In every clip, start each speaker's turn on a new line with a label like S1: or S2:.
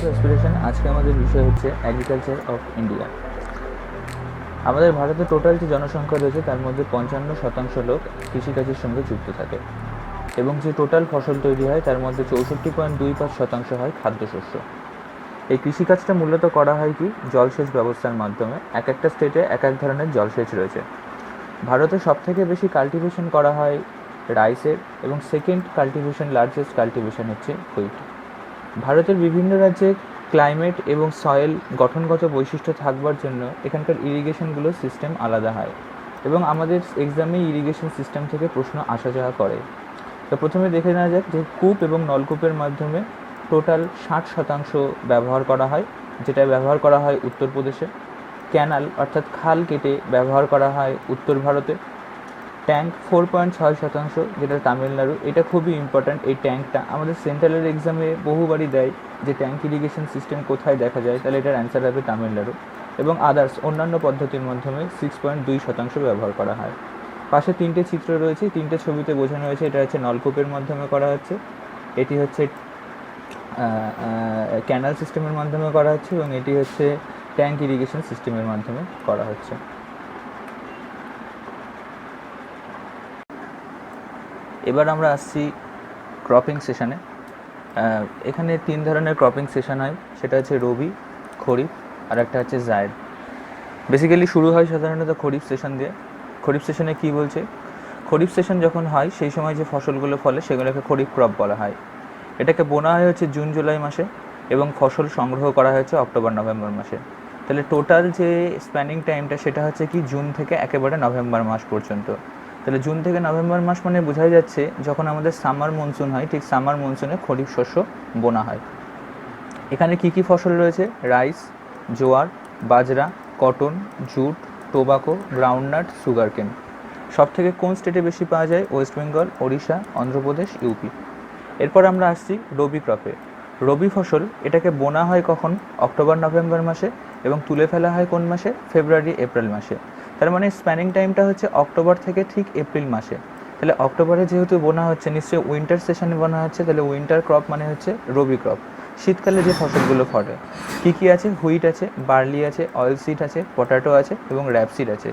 S1: Expiration আজকে আমাদের বিষয় হচ্ছে এগ্রিকালচার অফ ইন্ডিয়া। আমাদের ভারতে টোটাল যে জনসংখ্যা রয়েছে তার মধ্যে 55% লোক কৃষিকাজের সঙ্গে যুক্ত থাকে এবং যে টোটাল ফসল তৈরি হয় তার মধ্যে 64.25% হয় খাদ্যশস্য। এই কৃষিকাজটা মূলত করা হয় কি জলসেচ ব্যবস্থার মাধ্যমে। এক একটা স্টেটে এক এক ধরনের জলসেচ রয়েছে। ভারতে সবথেকে বেশি কাল্টিভেশন করা হয় রাইসের এবং সেকেন্ড কাল্টিভেশন লার্জেস্ট কাল্টিভেশন হচ্ছে হুইট। ভারতের বিভিন্ন রাজ্যে ক্লাইমেট এবং সয়েল গঠনগত বৈশিষ্ট্য থাকবার জন্য এখানকার ইরিগেশনগুলোর সিস্টেম আলাদা হয় এবং আমাদের এক্সামে ইরিগেশন সিস্টেম থেকে প্রশ্ন আসা যাওয়া করে। তো প্রথমে দেখে নেওয়া যাক যে কূপ এবং নলকূপের মাধ্যমে টোটাল 60% ব্যবহার করা হয়, যেটা ব্যবহার করা হয় উত্তরপ্রদেশে। ক্যানাল অর্থাৎ খাল কেটে ব্যবহার করা হয় উত্তর ভারতে। ট্যাঙ্ক 4.6%, যেটা তামিলনাড়ু। এটা খুবই ইম্পর্ট্যান্ট। এই ট্যাঙ্কটা আমাদের সেন্ট্রালের এক্সামে বহুবারই দেয় যে ট্যাঙ্ক ইরিগেশন সিস্টেম কোথায় দেখা যায়, তাহলে এটার অ্যান্সার হবে তামিলনাড়ু। এবং আদার্স অন্যান্য পদ্ধতির মাধ্যমে 6.2% ব্যবহার করা হয়। পাশে 3টে চিত্র রয়েছে, 3টে ছবিতে বোঝানো হয়েছে এটা হচ্ছে নলকূপের মাধ্যমে করা হচ্ছে, এটি হচ্ছে ক্যানাল সিস্টেমের মাধ্যমে করা হচ্ছে এবং এটি হচ্ছে ট্যাঙ্ক ইরিগেশন সিস্টেমের মাধ্যমে করা হচ্ছে। এবার আমরা আসছি ক্রপিং সেশনে। এখানে 3 ধরনের ক্রপিং সেশন হয়, সেটা হচ্ছে রবি, খরিফ আর একটা হচ্ছে জায়েদ। বেসিক্যালি শুরু হয় সাধারণত খরিফ সেশন দিয়ে। খরিফ সেশনে কী বলছে, খরিফ সেশন যখন হয় সেই সময় যে ফসলগুলো ফলে সেগুলোকে খরিফ ক্রপ বলা হয়। এটাকে বোনা হয় হচ্ছে জুন জুলাই মাসে এবং ফসল সংগ্রহ করা হয়েছে অক্টোবর নভেম্বর মাসে। তাহলে টোটাল যে স্প্যানিং টাইমটা সেটা হচ্ছে কি জুন থেকে একেবারে নভেম্বর মাস পর্যন্ত। তাহলে জুন থেকে নভেম্বর মাস মানে বোঝাই যাচ্ছে যখন আমাদের সামার মনসুন হয়, ঠিক সামার মনসুনে খরিফ শস্য বোনা হয়। এখানে কি কি ফসল রয়েছে, rice, jowar, bajra, cotton, jute, tobacco, groundnut, sugarcane. সব থেকে কোন স্টেটে বেশি পাওয়া যায়, ওয়েস্ট বেঙ্গল, ওড়িশা, অন্ধ্রপ্রদেশ, ইউপি। এরপর আমরা আসছি রবি ক্রপে। রবি ফসল এটাকে বোনা হয় কখন, অক্টোবর নভেম্বর মাসে এবং তুলে ফেলা হয় কোন মাসে, ফেব্রুয়ারি এপ্রিল মাসে। তার মানে স্প্যানিং টাইমটা হচ্ছে অক্টোবর থেকে ঠিক এপ্রিল মাসে। তাহলে অক্টোবরে যেহেতু বোনা হচ্ছে নিশ্চয়ই উইন্টার সেশনে বোনা হচ্ছে, তাহলে উইন্টার ক্রপ মানে হচ্ছে রবি ক্রপ। শীতকালে যে ফসলগুলো ফলে কী কী আছে, হুইট আছে, বার্লি আছে, অয়েল সিড আছে, পটাটো আছে এবং র্যাপসিড আছে।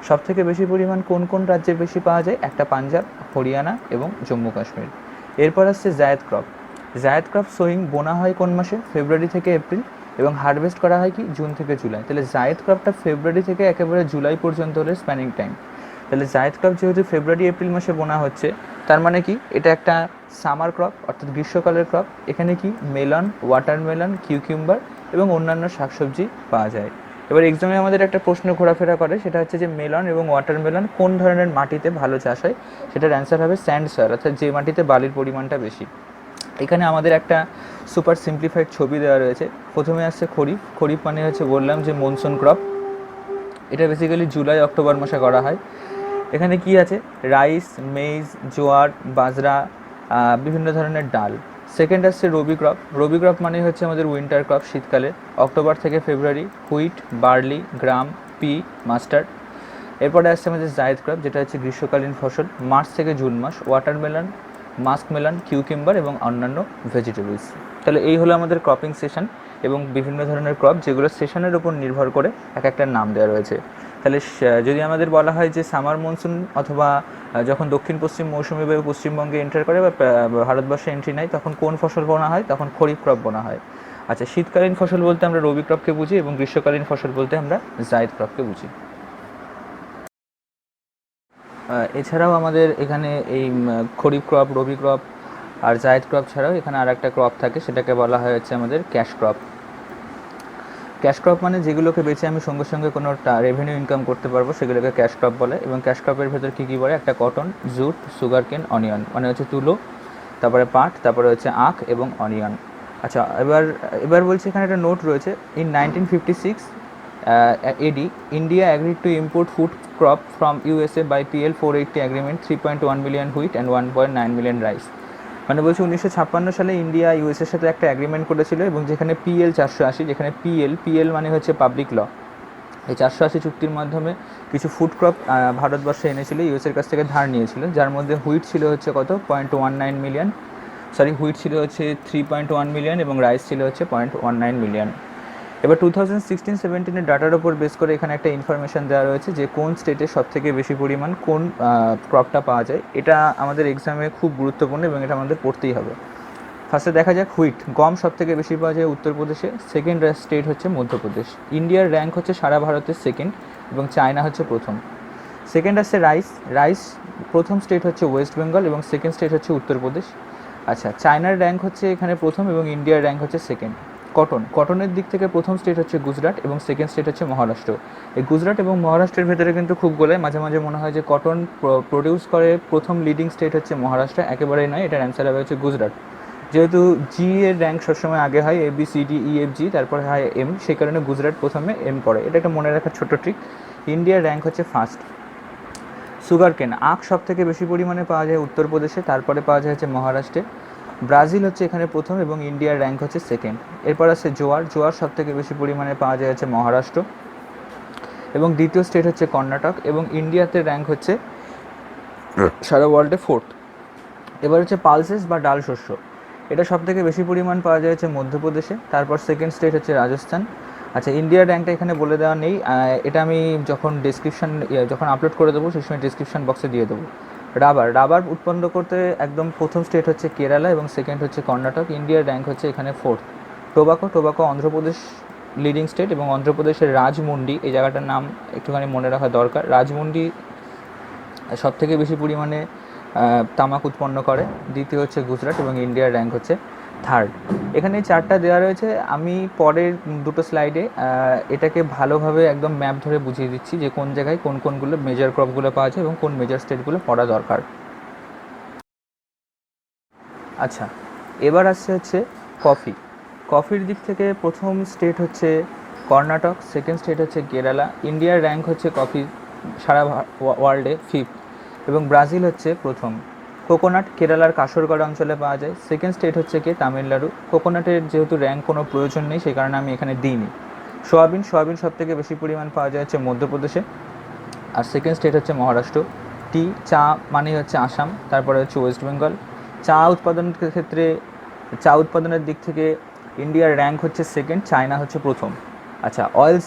S1: সব থেকে বেশি পরিমাণ কোন কোন রাজ্যে বেশি পাওয়া যায়, একটা পাঞ্জাব, হরিয়ানা এবং জম্মু কাশ্মীর। এরপর আসছে জায়েদ ক্রপ। জায়েদ ক্রপ সোয়িং বোনা হয় কোন মাসে, ফেব্রুয়ারি থেকে এপ্রিল এবং হারভেস্ট করা হয় কি জুন থেকে জুলাই। তাহলে জায়েদ ক্রপটা ফেব্রুয়ারি থেকে একেবারে জুলাই পর্যন্ত হলে স্প্যানিং টাইম। তাহলে জায়েদ ক্রপ যেহেতু ফেব্রুয়ারি এপ্রিল মাসে বোনা হচ্ছে, তার মানে কি এটা একটা সামার ক্রপ অর্থাৎ গ্রীষ্মকালের ক্রপ। এখানে কি মেলন, ওয়াটারমেলন, কিউকিউম্বার এবং অন্যান্য শাকসবজি পাওয়া যায়। এবার এক্সামে আমাদের একটা প্রশ্ন ঘোরাফেরা করে, সেটা হচ্ছে যে মেলন এবং ওয়াটারমেলন কোন ধরনের মাটিতে ভালো চাষ হয়। সেটার অ্যান্সার হবে স্যান্ড সয়েল, অর্থাৎ যে মাটিতে বালির পরিমাণটা বেশি। এখানে আমাদের একটা সুপার সিম্পলিফাইড ছবি দেওয়া রয়েছে। প্রথমে আসছে খরিফ। খরিফ মানে হচ্ছে বললাম যে মনসুন ক্রপ। এটা বেসিক্যালি জুলাই অক্টোবর মাসে করা হয়। এখানে কি আছে, রাইস, মেইজ, জোয়ার, বাজরা, বিভিন্ন ধরনের ডাল। সেকেন্ড আসছে রবি ক্রপ। রবি ক্রপ মানে হচ্ছে আমাদের উইন্টার ক্রপ, শীতকালে, অক্টোবর থেকে ফেব্রুয়ারি। হুইট, বার্লি, গ্রাম, পি, মাস্টার্ড। এরপরে আসছে আমাদের জায়েদ ক্রপ, যেটা হচ্ছে গ্রীষ্মকালীন ফসল, মার্চ থেকে জুন মাস। ওয়াটারমেলন, মাস্কমেলন, কিউকিম্বার এবং অন্যান্য ভেজিটেবলস। তাহলে এই হলো আমাদের ক্রপিং সেশন এবং বিভিন্ন ধরনের ক্রপ যেগুলো সেশনের উপর নির্ভর করে এক একটার নাম দেওয়া রয়েছে। তাহলে যদি আমাদের বলা হয় যে সামার মনসুন অথবা যখন দক্ষিণ পশ্চিম মৌসুমি বায়ু পশ্চিমবঙ্গে এন্টার করে বা ভারতবর্ষে এন্ট্রি নেয় তখন কোন ফসল বোনা হয়, তখন খরিফ ক্রপ বোনা হয়। আচ্ছা, শীতকালীন ফসল বলতে আমরা রবি ক্রপকে বুঝি এবং গ্রীষ্মকালীন ফসল বলতে আমরা জায়েদ ক্রপকে বুঝি। এছাড়াও আমাদের এখানে এই খরিফ ক্রপ, রবি ক্রপ আর জায়েদ ক্রপ ছাড়াও এখানে আর একটা ক্রপ থাকে, সেটাকে বলা হয় হচ্ছে আমাদের ক্যাশ ক্রপ। ক্যাশ ক্রপ মানে যেগুলোকে বেচে আমি সঙ্গে সঙ্গে কোনো রেভিনিউ ইনকাম করতে পারবো সেগুলোকে ক্যাশ ক্রপ বলে। এবং ক্যাশ ক্রপের ভেতর কী কী পড়ে, একটা কটন, জুট, সুগারকেন, অনিয়ন মানে হচ্ছে তুলো, তারপরে পাট, তারপরে হচ্ছে আখ এবং অনিয়ন। আচ্ছা, এবার বলছি এখানে একটা নোট রয়েছে। In 1956 AD, India agreed to import food crop from USA by PL 480 agreement, 3.1 million wheat and 1.9 million rice। মানে বলছি 1956 সালে ইন্ডিয়া ইউএসের সাথে একটা অ্যাগ্রিমেন্ট করেছিল এবং যেখানে PL 480, যেখানে PL মানে হচ্ছে পাবলিক ল, এই 480 চুক্তির মাধ্যমে কিছু ফুড ক্রপ ভারতবর্ষে এনেছিল, ইউএসের কাছ থেকে ধার নিয়েছিল, যার মধ্যে হুইট ছিল হচ্ছে কত 0.19 মিলিয়ন, হুইট ছিল হচ্ছে 3.1 মিলিয়ন এবং রাইস ছিল হচ্ছে 0.19 মিলিয়ন। এবার 2016-17 ডাটার ওপর বেস করে এখানে একটা ইনফরমেশান দেওয়া রয়েছে যে কোন স্টেটে সবথেকে বেশি পরিমাণ কোন ক্রপটা পাওয়া যায়। এটা আমাদের এক্সামে খুব গুরুত্বপূর্ণ এবং এটা আমাদের পড়তেই হবে। ফার্স্টে দেখা যাক হুইট, গম সবথেকে বেশি পাওয়া যায় উত্তরপ্রদেশে, সেকেন্ড স্টেট হচ্ছে মধ্যপ্রদেশ। ইন্ডিয়ার র্যাঙ্ক হচ্ছে সারা ভারতের সেকেন্ড এবং চায়না হচ্ছে প্রথম। সেকেন্ড আসছে রাইস প্রথম স্টেট হচ্ছে ওয়েস্ট বেঙ্গল এবং সেকেন্ড স্টেট হচ্ছে উত্তরপ্রদেশ। আচ্ছা, চায়নার র্যাঙ্ক হচ্ছে এখানে প্রথম এবং ইন্ডিয়ার র্যাঙ্ক হচ্ছে সেকেন্ড। কটনের দিক থেকে প্রথম স্টেট হচ্ছে গুজরাট এবং সেকেন্ড স্টেট হচ্ছে মহারাষ্ট্র। এই গুজরাট এবং মহারাষ্ট্রের ভেতরে কিন্তু খুব গোলায়, মাঝে মাঝে মনে হয় যে কটন প্রডিউস করে প্রথম লিডিং স্টেট হচ্ছে মহারাষ্ট্র, একেবারেই নয়, এটার অ্যান্সার হবে হচ্ছে গুজরাট। যেহেতু জি এর র্যাঙ্ক সবসময় আগে হয়, ABCDEFG, তারপরে হয় এম, সেই কারণে গুজরাট প্রথমে এম পড়ে, এটা একটা মনে রাখার ছোটো ট্রিক। ইন্ডিয়ার র্যাঙ্ক হচ্ছে ফার্স্ট। সুগার কেন, আখ সব থেকে বেশি পরিমাণে পাওয়া যায় উত্তরপ্রদেশে, তারপরে পাওয়া যায় হচ্ছে মহারাষ্ট্রে। ব্রাজিল হচ্ছে এখানে প্রথম এবং ইন্ডিয়ার র্যাঙ্ক হচ্ছে সেকেন্ড। এরপর আছে জোয়ার সব থেকে বেশি পরিমাণে পাওয়া যায় হচ্ছে মহারাষ্ট্র এবং দ্বিতীয় স্টেট হচ্ছে কর্ণাটক এবং ইন্ডিয়াতে র্যাঙ্ক হচ্ছে সারা ওয়ার্ল্ডে ফোর্থ। এবার হচ্ছে পালসেস বা ডাল শস্য, এটা সব থেকে বেশি পরিমাণ পাওয়া যায় হচ্ছে মধ্যপ্রদেশে, তারপর সেকেন্ড স্টেট হচ্ছে রাজস্থান। আচ্ছা, ইন্ডিয়ার র্যাঙ্কটা এখানে বলে দেওয়া নেই, এটা আমি যখন আপলোড করে দেবো সেই সময় ডিসক্রিপশন বক্সে দিয়ে দেবো। রাবার উৎপন্ন করতে একদম প্রথম স্টেট হচ্ছে কেরালা এবং সেকেন্ড হচ্ছে কর্ণাটক, ইন্ডিয়ার র্যাঙ্ক হচ্ছে এখানে fourth. Tobacco Andhra Pradesh leading state এবং অন্ধ্রপ্রদেশের রাজমুন্ডি, এই জায়গাটার নাম একটুখানি মনে রাখা দরকার। রাজমুন্ডি সব থেকে বেশি পরিমাণে তামাক উৎপন্ন করে, দ্বিতীয় হচ্ছে গুজরাট এবং ইন্ডিয়ার র্যাঙ্ক হচ্ছে থার্ড। এখানে চারটা দেওয়া রয়েছে, আমি পরের দুটো স্লাইডে এটাকে ভালোভাবে একদম ম্যাপ ধরে বুঝিয়ে দিচ্ছি যে কোন জায়গায় কোনগুলো মেজর ক্রপগুলো পাওয়া যায় এবং কোন মেজর স্টেটগুলো পড়া দরকার। আচ্ছা, এবার আসছে হচ্ছে কফির দিক থেকে প্রথম স্টেট হচ্ছে কর্ণাটক, সেকেন্ড স্টেট হচ্ছে কেরালা, ইন্ডিয়ার র্যাঙ্ক হচ্ছে কফি সারা ওয়ার্ল্ডে ফিফথ এবং ব্রাজিল হচ্ছে প্রথম। কোকোনাট কেরালার কাসরগড় অঞ্চলে পাওয়া যায়, সেকেন্ড স্টেট হচ্ছে তামিলনাড়ু। কোকোনাটের যেহেতু র্যাঙ্ক কোনো প্রয়োজন নেই সেই কারণে আমি এখানে দিইনি। সোয়াবিন সব থেকে বেশি পরিমাণ পাওয়া যায় হচ্ছে মধ্যপ্রদেশে আর সেকেন্ড স্টেট হচ্ছে মহারাষ্ট্র। চা মানে হচ্ছে আসাম, তারপরে হচ্ছে ওয়েস্ট বেঙ্গল। চা উৎপাদনের দিক থেকে ইন্ডিয়ার র্যাঙ্ক হচ্ছে সেকেন্ড, চায়না হচ্ছে প্রথম। আচ্ছা, অয়েল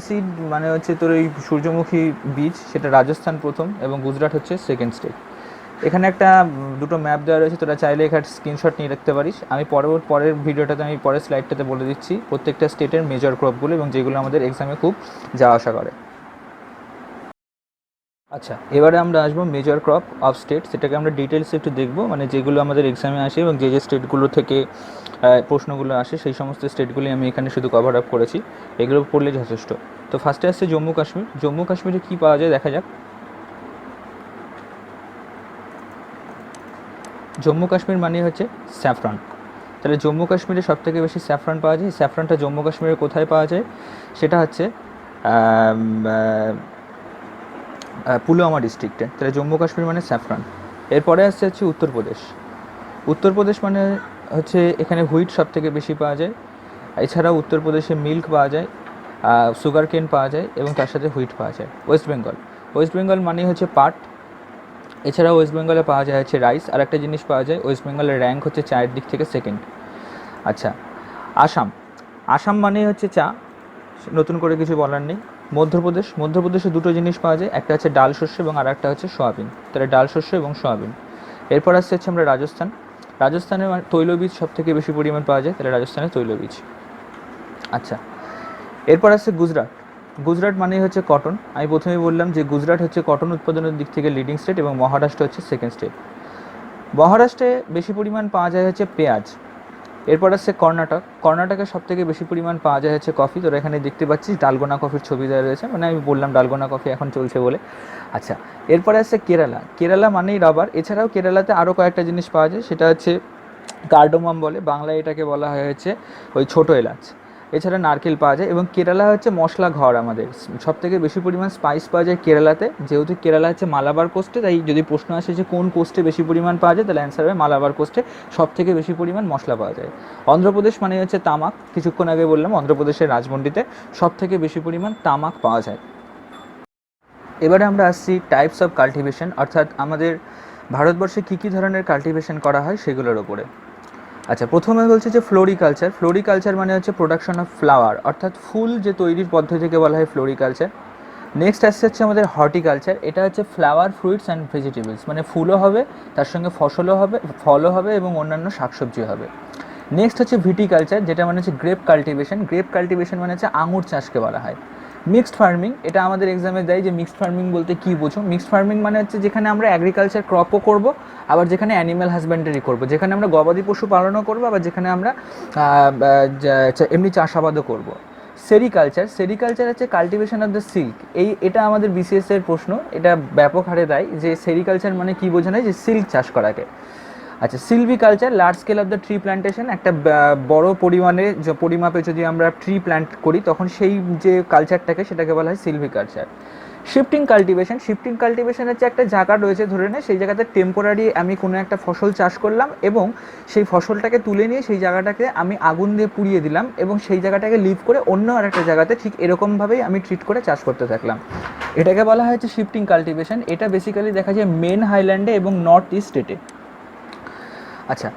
S1: সিড মানে হচ্ছে তোর ওই সূর্যমুখী বীজ, সেটা রাজস্থান প্রথম এবং গুজরাট হচ্ছে সেকেন্ড স্টেট। এখানে দুটো ম্যাপ দেওয়া রয়েছে, তোরা চাইলে এখানে স্ক্রিনশট নিয়ে রাখতে পারিস। আমি পরের ভিডিওটাতে আমি পরের স্লাইডটাতে বলে দিচ্ছি প্রত্যেকটা স্টেটের মেজর ক্রপগুলো এবং যেগুলো আমাদের এক্সামে খুব যাওয়া আসা করে। আচ্ছা, এবারে আমরা আসবো মেজর ক্রপ অফ স্টেট, সেটাকে আমরা ডিটেলসে একটু দেখবো, মানে যেগুলো আমাদের এক্সামে আসে এবং যে স্টেটগুলো থেকে প্রশ্নগুলো আসে সেই সমস্ত স্টেটগুলি আমি এখানে শুধু কভার আপ করেছি, এগুলো পড়লে যথেষ্ট। তো ফার্স্টে আসছে জম্মু কাশ্মীরে কী পাওয়া যায় দেখা যাক। জম্মু কাশ্মীর মানে হচ্ছে স্যাফরন, তাহলে জম্মু কাশ্মীরে সবথেকে বেশি স্যাফরন পাওয়া যায়। স্যাফরনটা জম্মু কাশ্মীরের কোথায় পাওয়া যায়, সেটা হচ্ছে পুলওয়ামা ডিস্ট্রিক্টে, তাহলে জম্মু কাশ্মীর মানে স্যাফরন। এরপরে আসছে হচ্ছে উত্তরপ্রদেশ মানে হচ্ছে এখানে হুইট সব থেকে বেশি পাওয়া যায়। এছাড়াও উত্তরপ্রদেশে মিল্ক পাওয়া যায়, সুগার কেন পাওয়া যায় এবং তার সাথে হুইট পাওয়া যায়। ওয়েস্ট বেঙ্গল মানে হচ্ছে পাট। এছাড়াও ওয়েস্ট বেঙ্গলে পাওয়া যায় হচ্ছে রাইস। আর একটা জিনিস পাওয়া যায়, ওয়েস্ট বেঙ্গলের র্যাঙ্ক হচ্ছে চায়ের দিক থেকে সেকেন্ড। আচ্ছা, আসাম মানে হচ্ছে চা, নতুন করে কিছু বলার নেই। মধ্যপ্রদেশে দুটো জিনিস পাওয়া যায়, একটা হচ্ছে ডাল শস্য এবং আর একটা হচ্ছে সোয়াবিন, তাহলে ডাল শস্য এবং সোয়াবিন। এরপর আসছে হচ্ছে আমরা রাজস্থানের তৈলবীজ সব থেকে বেশি পরিমাণ পাওয়া যায়, তাহলে রাজস্থানের তৈলবীজ। আচ্ছা, এরপর আসছে গুজরাট মানে হচ্ছে কটন। আমি প্রথমেই বললাম যে গুজরাট হচ্ছে কটন উৎপাদনের দিক থেকে লিডিং স্টেট এবং মহারাষ্ট্র হচ্ছে সেকেন্ড স্টেট। মহারাষ্ট্রে বেশি পরিমাণ পাওয়া যায় হচ্ছে পেঁয়াজ। এরপর আসছে কর্ণাটকের সব থেকে বেশি পরিমাণ পাওয়া যায় হচ্ছে কফি, তোরা এখানে দেখতে পাচ্ছিস ডালগোনা কফির ছবি দেওয়া রয়েছে, মানে আমি বললাম ডালগোনা কফি এখন চলছে বলে। আচ্ছা, এরপরে আসছে কেরালা মানেই রাবার। এছাড়াও কেরালাতে আরও কয়েকটা জিনিস পাওয়া যায়, সেটা হচ্ছে কার্ডোমাম বলে, বাংলায় এটাকে বলা হয় হচ্ছে ওই ছোটো এলাচ। এছাড়া নারকেল পাওয়া যায়। এবং কেরালা হচ্ছে মশলা ঘর আমাদের, সব থেকে বেশি পরিমাণ স্পাইস পাওয়া যায় কেরালাতে। যেহেতু কেরালা হচ্ছে মালাবার কোস্টে, তাই যদি প্রশ্ন আসে যে কোন কোস্টে বেশি পরিমাণ পাওয়া যায়, তাহলে অ্যান্সার হবে মালাবার কোস্টে সব থেকে বেশি পরিমাণ মশলা পাওয়া যায়। অন্ধ্রপ্রদেশ মানে হচ্ছে তামাক, কিছুক্ষণ আগে বললাম অন্ধ্রপ্রদেশের রাজমন্ডিতে সব থেকে বেশি পরিমাণ তামাক পাওয়া যায়। এবারে আমরা আসছি টাইপস অফ কাল্টিভেশন, অর্থাৎ আমাদের ভারতবর্ষে কী কী ধরনের কাল্টিভেশন করা হয় সেগুলোর ওপরে। আচ্ছা, প্রথমে বলছে যে ফ্লোরিকালচার। ফ্লোরিকালচার মানে হচ্ছে প্রোডাকশন অফ ফ্লাওয়ার, অর্থাৎ ফুল যে তৈরির পদ্ধতিকে বলা হয় ফ্লোরিকালচার। নেক্সট আসছে হচ্ছে আমাদের হর্টিকালচার। এটা হচ্ছে ফ্লাওয়ার, ফ্রুইটস অ্যান্ড ভেজিটেবলস, মানে ফুলও হবে, তার সঙ্গে ফসলও হবে, ফলও হবে এবং অন্যান্য শাকসবজি হবে। নেক্সট হচ্ছে ভিটিকালচার, যেটা মানে হচ্ছে গ্রেপ কাল্টিভেশন। গ্রেপ কাল্টিভেশন মানে হচ্ছে আঙুর চাষকে বলা হয়। মিক্সড ফার্মিং, এটা আমাদের এক্সামে দেয় যে মিক্সড ফার্মিং বলতে কী বোঝো। মিক্সড ফার্মিং মানে হচ্ছে যেখানে আমরা অ্যাগ্রিকালচার ক্রপও করব, আবার যেখানে অ্যানিম্যাল হাজব্যান্ডারি করব, যেখানে আমরা গবাদি পশু পালনও করবো, আবার যেখানে আমরা এমনি চাষাবাদও করব। সেরিকালচার, সেরিকালচার হচ্ছে কাল্টিভেশন অফ দ্য সিল্ক। এটা আমাদের বিসিএস এর প্রশ্ন, এটা ব্যাপক হারে দেয় যে সেরিকালচার মানে কী বোঝানো হয়, যে সিল্ক চাষ করাকে। আচ্ছা, সিলভিকালচার, large scale of the tree plantation. একটা বড় পরিমাণে পরিমাপে যদি আমরা ট্রি প্ল্যান্ট করি, তখন সেই যে কালচারটাকে সেটাকে বলা হয় সিলভিকালচার। শিফটিং কাল্টিভেশন, শিফটিং কাল্টিভেশন হচ্ছে একটা জায়গা রয়েছে ধরে নে, সেই জায়গাতে টেম্পোরারি আমি কোনো একটা ফসল চাষ করলাম এবং সেই ফসলটাকে তুলে নিয়ে সেই জায়গাটাকে আমি আগুন দিয়ে পুড়িয়ে দিলাম এবং সেই জায়গাটাকে লিভ করে অন্য আরেকটা জায়গাতে ঠিক এরকমভাবেই আমি ট্রিট করে চাষ করতে থাকলাম। এটাকে বলা হচ্ছে শিফটিং কাল্টিভেশন। এটা বেসিক্যালি দেখা যায় মেন হাইল্যান্ডে এবং নর্থ ইস্ট স্টেটে। আচ্ছা,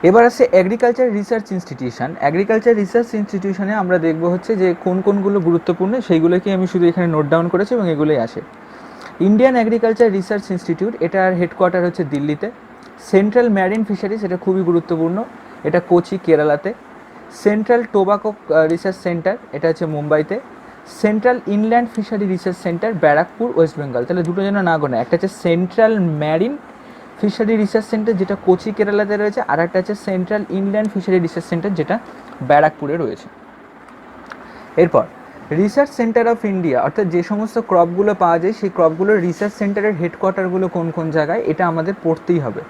S1: এবার আসছে agriculture research institution. Agriculture research ইনস্টিটিউশনে আমরা দেখব হচ্ছে যে কোনগুলো গুরুত্বপূর্ণ, সেইগুলোকে আমি শুধু এখানে নোট ডাউন করেছি এবং এগুলোই আসে। ইন্ডিয়ান এগ্রিকালচার রিসার্চ ইনস্টিটিউট, এটার হেডকোয়ার্টার হচ্ছে দিল্লিতে। সেন্ট্রাল ম্যারিন ফিশারিজ, এটা খুবই গুরুত্বপূর্ণ, এটা কোচি কেরালাতে। সেন্ট্রাল টোবাকো রিসার্চ সেন্টার, এটা হচ্ছে মুম্বাইতে। Central inland fishery research centre, Barrackpore, West Bengal. তাহলে দুটো যেন না গোনা, একটা হচ্ছে central marine fishery research centre যেটা কোচি কেরালাতে রয়েছে, আর একটা হচ্ছে central inland fishery research centre যেটা ব্যারাকপুরে রয়েছে। এরপর রিসার্চ সেন্টার অফ ইন্ডিয়া, অর্থাৎ যে সমস্ত ক্রপগুলো পাওয়া যায় সেই ক্রপগুলোর রিসার্চ সেন্টারের হেডকোয়ার্টারগুলো কোন কোন জায়গায়, এটা আমাদের পড়তেই হবে।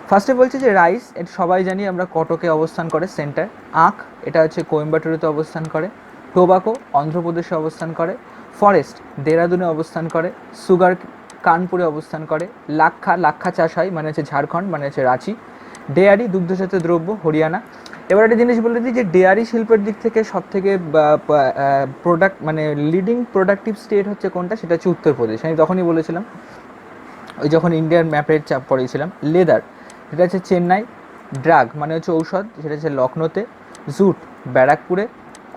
S1: ফার্স্টে বলছে যে রাইস, এটা সবাই জানি আমরা কটকে অবস্থান করে সেন্টার। আখ, এটা হচ্ছে কোয়েম্বাটুরেতে অবস্থান করে। টোবাকো, অন্ধ্রপ্রদেশে অবস্থান করে। ফরেস্ট, দেরাদুনে অবস্থান করে। সুগার, কানপুরে অবস্থান করে। লাক্ষা চাষ হয় মানে হচ্ছে ঝাড়খণ্ড, মানে হচ্ছে রাঁচি। ডেয়ারি, দুগ্ধজাত দ্রব্য, হরিয়ানা। এবার একটা জিনিস বলে দিই যে ডেয়ারি শিল্পের দিক থেকে সব থেকে প্রোডাক্ট মানে লিডিং প্রোডাক্টিভ স্টেট হচ্ছে কোনটা, সেটা হচ্ছে উত্তরপ্রদেশ। আমি তখনই বলেছিলাম ওই যখন ইন্ডিয়ার ম্যাপের চাপ পড়িয়েছিলাম। লেদার, সেটা হচ্ছে চেন্নাই। ড্রাগ মানে হচ্ছে ঔষধ, সেটা হচ্ছে লখনৌতে। জুট, ব্যারাকপুরে।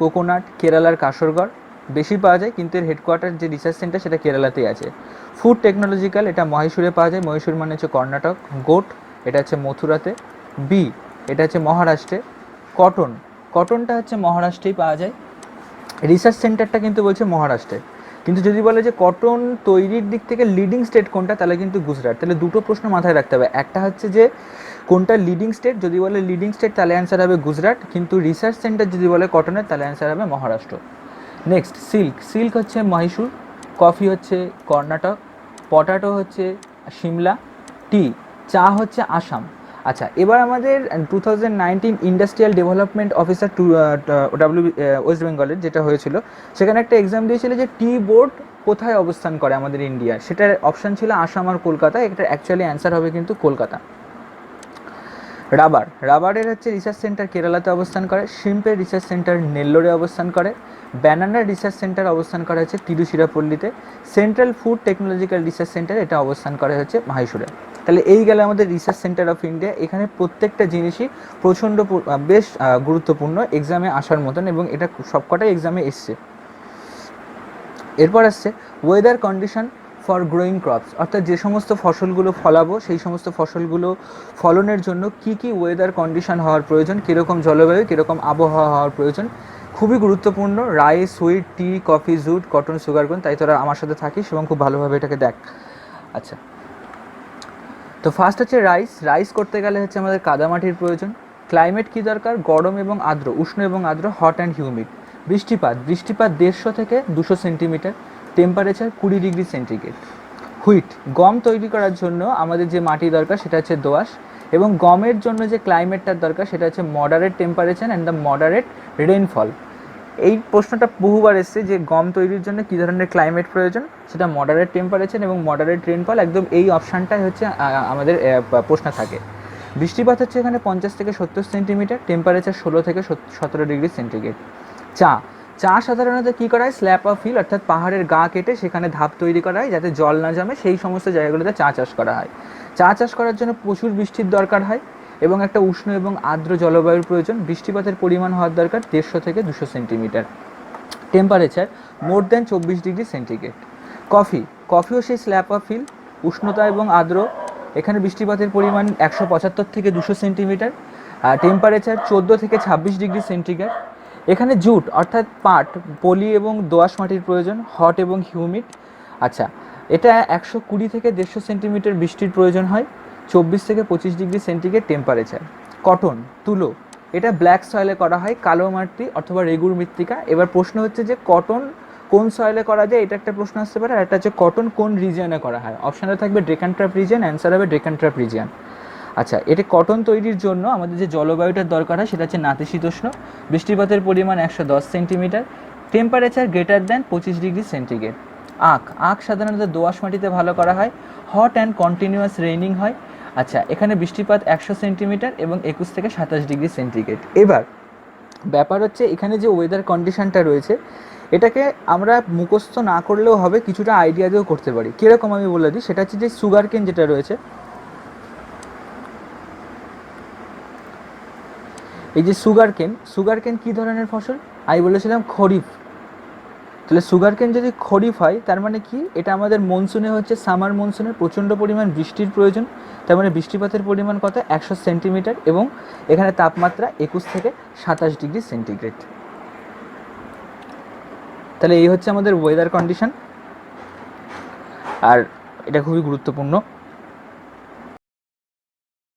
S1: কোকোনাট, কেরালার কাসরগড়। বেশি পাওয়া যায় কিন্তু এর হেডকোয়ার্টার যে রিসার্চ সেন্টার সেটা কেরালাতেই আছে। ফুড টেকনোলজিক্যাল, এটা মহীশূরে পাওয়া যায়, মহীশূর মানে হচ্ছে কর্ণাটক। গোট, এটা হচ্ছে মথুরাতে। বি, এটা হচ্ছে মহারাষ্ট্রে। কটন, কটনটা হচ্ছে মহারাষ্ট্রেই পাওয়া যায়। রিসার্চ সেন্টারটা কিন্তু বলছে মহারাষ্ট্রে, কিন্তু যদি বলে যে কটন তৈরির দিক থেকে লিডিং স্টেট কোনটা, তাহলে কিন্তু গুজরাট। তাহলে দুটো প্রশ্ন মাথায় রাখতে হবে, একটা হচ্ছে যে কোনটা লিডিং স্টেট, যদি বলে লিডিং স্টেট তাহলে অ্যান্সার হবে গুজরাট, কিন্তু রিসার্চ সেন্টার যদি বলে কটনের তাহলে অ্যান্সার হবে মহারাষ্ট্র। নেক্সট সিল্ক, সিল্ক হচ্ছে মহীশূর। কফি হচ্ছে কর্ণাটক। পটাটো হচ্ছে সিমলা। টি, চা হচ্ছে আসাম। আচ্ছা, এবার আমাদের 2019 ইন্ডাস্ট্রিয়াল ডেভেলপমেন্ট অফিসার ওয়েস্ট বেঙ্গলের যেটা হয়েছিল, সেখানে একটা এক্সাম দিয়েছিল যে টি বোর্ড কোথায় অবস্থান করে আমাদের ইন্ডিয়ার, সেটার অপশান ছিল আসাম আর কলকাতা। এটা অ্যাকচুয়ালি অ্যান্সার হবে কিন্তু কলকাতা। রাবার, রাবারের হচ্ছে রিসার্চ সেন্টার কেরালাতে অবস্থান করে। শিম্পের রিসার্চ সেন্টার নেল্লোরে অবস্থান করে। ব্যানানার রিসার্চ সেন্টার অবস্থান করা হচ্ছে তিরুচিরাপল্লিতে। Central food technological research centre, এটা অবস্থান করা হচ্ছে মহীশূরে। তাহলে এই গেল আমাদের রিসার্চ সেন্টার অফ ইন্ডিয়া। এখানে প্রত্যেকটা জিনিসই প্রচণ্ড বেশ গুরুত্বপূর্ণ, এক্সামে আসার মতন, এবং এটা সবকটাই এক্সামে এসছে। এরপর আসছে weather condition for growing crops, অর্থাৎ যে সমস্ত ফসলগুলো ফলাবো সেই সমস্ত ফসলগুলো ফলনের জন্য কি কি ওয়েদার কন্ডিশন হওয়ার প্রয়োজন, কীরকম জলবায়ু, কীরকম আবহাওয়া হওয়ার প্রয়োজন, খুবই গুরুত্বপূর্ণ। রাইস, হুইট, টি, কফি, জুট, কটন, সুগারকোন। তাই তোরা আমার সাথে থাকিস এবং খুব ভালোভাবে এটাকে দেখ। আচ্ছা, তো ফার্স্ট হচ্ছে রাইস। রাইস করতে গেলে হচ্ছে আমাদের কাদামাটির প্রয়োজন। ক্লাইমেট কী দরকার, গরম এবং আর্দ্র, উষ্ণ এবং আর্দ্র, হট অ্যান্ড হিউমিড। বৃষ্টিপাত, বৃষ্টিপাত 150 থেকে 200 centimetre. Temperature 20 degree centigrade. Wheat, গম তৈরি করার জন্য আমাদের যে মাটি দরকার সেটা হচ্ছে দোআঁশ, এবং গমের জন্য যে ক্লাইমেটটার দরকার সেটা হচ্ছে moderate temperature and the moderate rainfall. এই প্রশ্নটা বহুবার এসছে যে গম তৈরির জন্য কী ধরনের ক্লাইমেট প্রয়োজন, সেটা মডারেট টেম্পারেচার এবং মডারেট রেইনফল, একদম এই অপশানটাই হচ্ছে আমাদের প্রশ্ন থাকে। বৃষ্টিপাত হচ্ছে এখানে 50 থেকে 70 সেন্টিমিটার, টেম্পারেচার 16 থেকে 17 ডিগ্রি সেন্টিগ্রেড। চা, চা সাধারণত কী করা হয়, স্ল্যাপ অফ হিল অর্থাৎ পাহাড়ের গা কেটে সেখানে ধাপ তৈরি করা হয় যাতে জল না জমে, সেই সমস্ত জায়গাগুলোতে চা চাষ করা হয়। চা চাষ করার জন্য প্রচুর বৃষ্টির দরকার হয় এবং একটা উষ্ণ এবং আর্দ্র জলবায়ুর প্রয়োজন। বৃষ্টিপাতের পরিমাণ হওয়ার দরকার 150 থেকে 200 centimetre. Temperature more than 24 degree centigrade. Coffee, কফিও সেই স্ল্যাপ অফ হিল, উষ্ণতা এবং আর্দ্র, এখানে বৃষ্টিপাতের পরিমাণ 175 থেকে 200 সেন্টিমিটার, আর টেম্পারেচার 14 থেকে 26 ডিগ্রি সেন্টিগ্রেড। এখানে জুট অর্থাৎ পাট, পলি এবং দোআঁশ মাটির প্রয়োজন, হট এবং হিউমিড। আচ্ছা, এটা 120 থেকে 150 সেন্টিমিটার বৃষ্টির প্রয়োজন হয়, 24 থেকে 25 ডিগ্রি সেন্টিগ্রেড টেম্পারেচার। কটন, তুলো, এটা ব্ল্যাক সয়েলে করা হয়, কালো মাটি অথবা রেগুর মৃত্তিকা। এবার প্রশ্ন হচ্ছে যে কটন কোন সয়েলে করা যায়, এটা একটা প্রশ্ন আসতে পারে, আর একটা হচ্ছে কটন কোন রিজিয়নে করা হয়। অপশানে থাকবে ডেকান ট্র্যাপ রিজিয়ন, অ্যান্সার হবে ডেকান ট্র্যাপ রিজিয়ন। আচ্ছা, এটা কটন তৈরির জন্য আমাদের যে জলবায়ুটার দরকার হয় সেটা হচ্ছে নাতিশীতোষ্ণ, বৃষ্টিপাতের পরিমাণ 110 centimetre, temperature greater than 25 degree centigrade. আখ, আখ সাধারণত দোআঁশ মাটিতে ভালো করা হয়, হট অ্যান্ড কন্টিনিউয়াস রেইনিং হয়। আচ্ছা, এখানে বৃষ্টিপাত 100 সেন্টিমিটার এবং 21 থেকে 27 ডিগ্রি সেন্টিগ্রেড। এবার ব্যাপার হচ্ছে এখানে যে ওয়েদার কন্ডিশনটা রয়েছে এটাকে আমরা মুখস্থ না করলেও হবে, কিছুটা আইডিয়া দিয়েও করতে পারি। কীরকম আমি বলে দিই, সেটা হচ্ছে যে সুগার কেন যেটা রয়েছে, এই যে সুগার কেন কী ধরনের ফসল, আমি বলেছিলাম খরিফ। তাহলে সুগার কেন যদি খরিফ হয় তার মানে কি, এটা আমাদের মনসুনে হচ্ছে সামার মনসুনে প্রচণ্ড পরিমাণ বৃষ্টির প্রয়োজন, তার মানে বৃষ্টিপাতের পরিমাণ কত, 100 সেন্টিমিটার, এবং এখানে তাপমাত্রা 21 থেকে 27 ডিগ্রি সেন্টিগ্রেড। তাহলে এই হচ্ছে আমাদের ওয়েদার কন্ডিশন, আর এটা খুবই গুরুত্বপূর্ণ।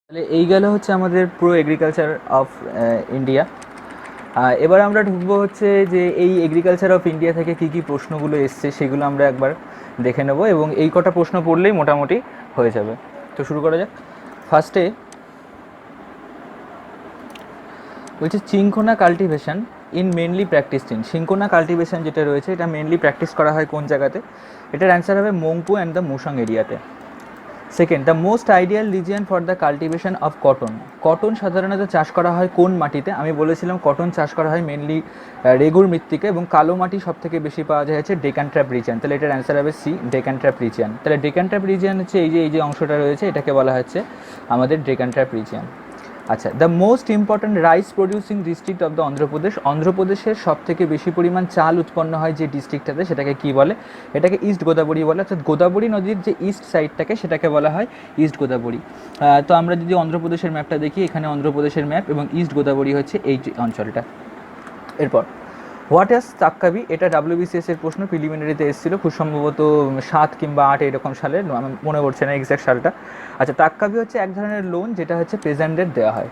S1: তাহলে এই গেল হচ্ছে আমাদের পুরো এগ্রিকালচার অফ ইন্ডিয়া। এবার আমরা ঢুকবো হচ্ছে যে এই এগ্রিকালচার অফ ইন্ডিয়া থেকে কী কী প্রশ্নগুলো এসছে সেগুলো আমরা একবার দেখে নেব, এবং এই কটা প্রশ্ন পড়লেই মোটামুটি হয়ে যাবে। তো শুরু করা যাক। ফার্স্টে বলছে cinchona cultivation in mainly practice in, cinchona cultivation যেটা রয়েছে এটা মেনলি প্র্যাকটিস করা হয় কোন জায়গাতে, এটার অ্যান্সার হবে মংপু অ্যান্ড দ্য মুসাং এরিয়াতে। Second, the most ideal region for the cultivation of cotton, cotton সাধারণত চাষ করা হয় কোন মাটিতে, আমি বলেছিলাম কটন চাষ করা হয় মেনলি রেগুর মৃত্তিকা, এবং কালো মাটি সব থেকে বেশি পাওয়া যায় হচ্ছে ডেকান ট্র্যাপ রিজিয়ন, তাহলে এটার অ্যান্সার হবে সি, ডেকান ট্র্যাপ রিজিয়ন। তাহলে ডেকান ট্র্যাপ রিজিয়ন হচ্ছে এই যে অংশটা রয়েছে এটাকে বলা হচ্ছে আমাদের ডেকান ট্র্যাপ রিজিয়ন। আচ্ছা, the most important rice producing district of the Andhra Pradesh, অন্ধ্রপ্রদেশের সব থেকে বেশি পরিমাণ চাল উৎপন্ন হয় যে ডিস্ট্রিক্টটাতে সেটাকে কী বলে, এটাকে ইস্ট গোদাবরী বলে, অর্থাৎ গোদাবরী নদীর যে ইস্ট সাইডটাকে সেটাকে বলা হয় ইস্ট গোদাবরী। তো আমরা যদি অন্ধ্রপ্রদেশের ম্যাপটা দেখি, এখানে অন্ধ্রপ্রদেশের ম্যাপ এবং ইস্ট গোদাবরী হচ্ছে এই অঞ্চলটা। এরপর হোয়াট ইজ তাক্কাবি, এটা WBCS এর প্রশ্ন, প্রিলিমিনারিতে এসেছিলো খুব সম্ভবত 7 কিংবা 8 এরকম সালে, আমার মনে পড়ছে না এক্স্যাক্ট সালটা। আচ্ছা, তাক্কাবি হচ্ছে এক ধরনের লোন যেটা হচ্ছে পেজেন্টদের দেওয়া হয়।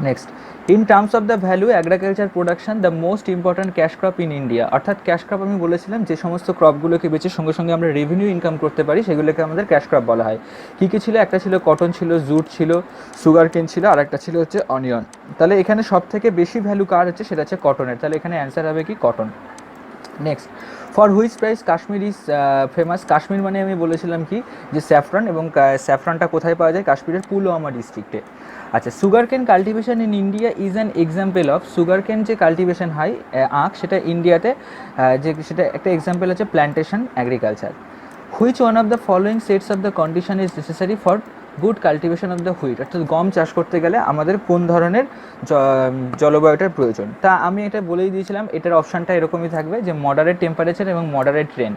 S1: Next, in terms of the value agriculture production the most important cash crop in India, অর্থাৎ ক্যাশ ক্রপ আমি বলেছিলাম যে সমস্ত ক্রপগুলোকে বেচে সঙ্গে সঙ্গে আমরা রেভিনিউ ইনকাম করতে পারি সেগুলোকে আমাদের ক্যাশ ক্রপ বলা হয়। কী কী ছিল, একটা ছিল কটন, ছিল জুট, ছিল সুগার কেন, ছিল আর একটা ছিল হচ্ছে অনিয়ন। তাহলে এখানে সব থেকে বেশি ভ্যালু কার হচ্ছে, সেটা হচ্ছে কটনের, তাহলে এখানে অ্যান্সার হবে কি cotton. Next, for which price Kashmir is famous, Kashmir মানে আমি বলেছিলাম কি যে স্যাফরন, এবং স্যাফরনটা কোথায় পাওয়া যায়, কাশ্মীরের পুলওয়ামা ডিস্ট্রিক্টে। আচ্ছা, সুগার কেন cultivation in India is an example of, sugar কেন যে কাল্টিভেশন হয় আখ, সেটা ইন্ডিয়াতে যে সেটা একটা এক্সাম্পল হচ্ছে plantation agriculture. Which one of the following sets of the condition is necessary for good cultivation of the wheat, অর্থাৎ গম চাষ করতে গেলে আমাদের কোন ধরনের জলবায়ুটার প্রয়োজন, তা আমি এটা বলেই দিয়েছিলাম, এটার অপশানটা এরকমই থাকবে যে মডারেট টেম্পারেচার এবং মডারেট রেন।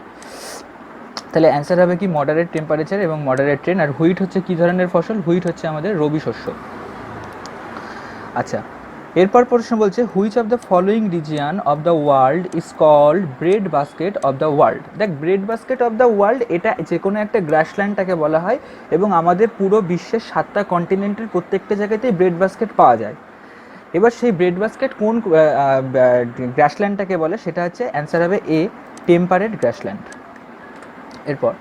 S1: তাহলে অ্যান্সার হবে কি মডারেট টেম্পারেচার এবং মডারেট রেন। আর হুইট হচ্ছে কী ধরনের ফসল, হুইট হচ্ছে আমাদের রবি শস্য। আচ্ছা, এরপর প্রশ্ন বলছে which of the following region of the world is called bread basket of the world, দেখ bread basket of the world এটা যে কোনো একটা গ্রাসল্যান্ডটাকে বলা হয়, এবং আমাদের পুরো বিশ্বের 7টা কন্টিনেন্টের প্রত্যেকটা জায়গাতেই ব্রেড বাস্কেট পাওয়া যায়। এবার সেই ব্রেড বাস্কেট কোন গ্রাসল্যান্ডটাকে বলে, সেটা হচ্ছে অ্যান্সার হবে এ, টেম্পারেট গ্রাসল্যান্ড। এরপর